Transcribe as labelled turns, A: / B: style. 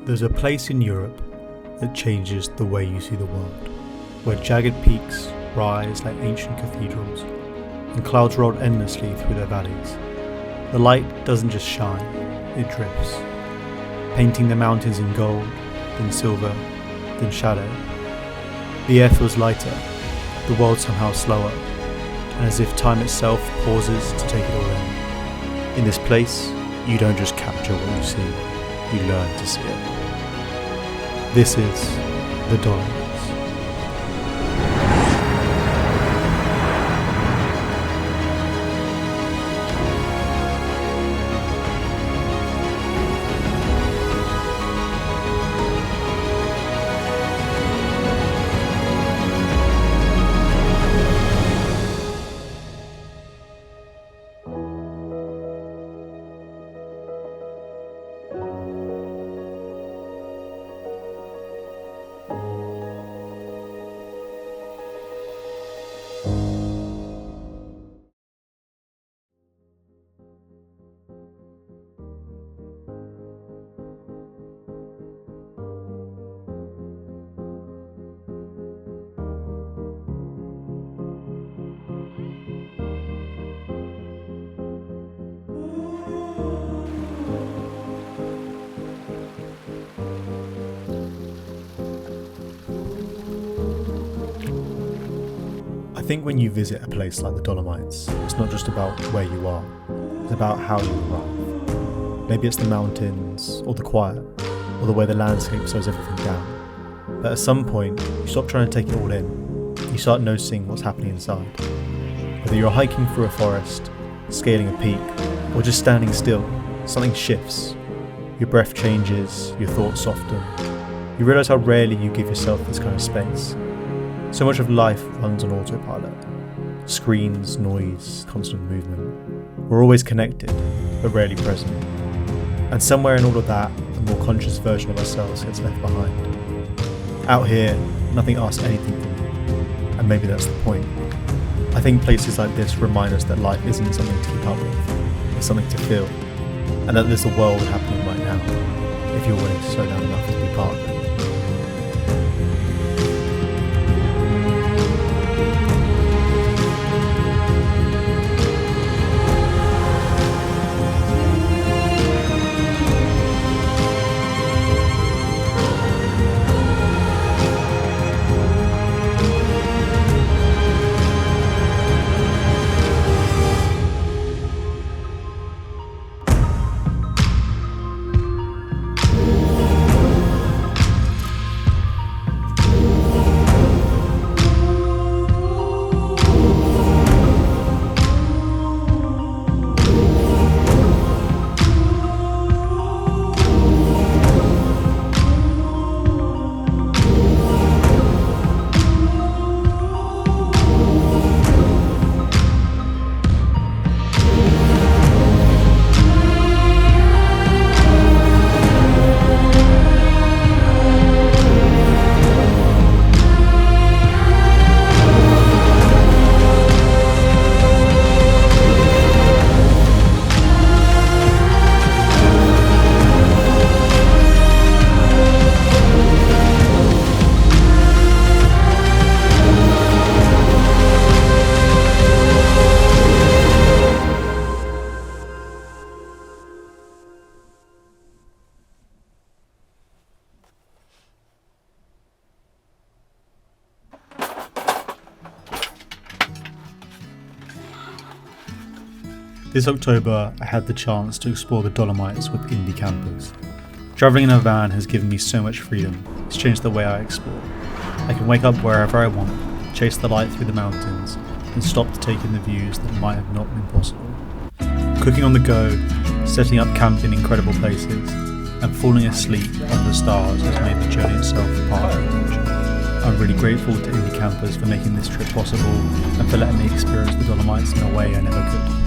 A: There's a place in Europe that changes the way you see the world, where jagged peaks rise like ancient cathedrals, and clouds roll endlessly through their valleys. The light doesn't just shine, it drifts, painting the mountains in gold, then silver, then shadow. The air feels lighter, the world somehow slower, and as if time itself pauses to take it all in. In this place, you don't just capture what you see, you learn to see it. This is the Dolomites. I think when you visit a place like the Dolomites, it's not just about where you are, it's about how you arrive. Maybe it's the mountains, or the quiet, or the way the landscape slows everything down. But at some point, you stop trying to take it all in, you start noticing what's happening inside. Whether you're hiking through a forest, scaling a peak, or just standing still, something shifts. Your breath changes, your thoughts soften. You realise how rarely you give yourself this kind of space. So much of life runs on autopilot. Screens, noise, constant movement. We're always connected, but rarely present. And somewhere in all of that, a more conscious version of ourselves gets left behind. Out here, nothing asks anything from you, and maybe that's the point. I think places like this remind us that life isn't something to keep up with, it's something to feel, and that there's a world happening right now, if you're willing to slow down enough to be part of it. This October, I had the chance to explore the Dolomites with indie campers. Travelling in a van has given me so much freedom. It's changed the way I explore. I can wake up wherever I want, chase the light through the mountains, and stop to take in the views that might have not been possible. Cooking on the go, setting up camp in incredible places, and falling asleep under the stars has made the journey itself part of the adventure. I'm really grateful to indie campers for making this trip possible and for letting me experience the Dolomites in a way I never could.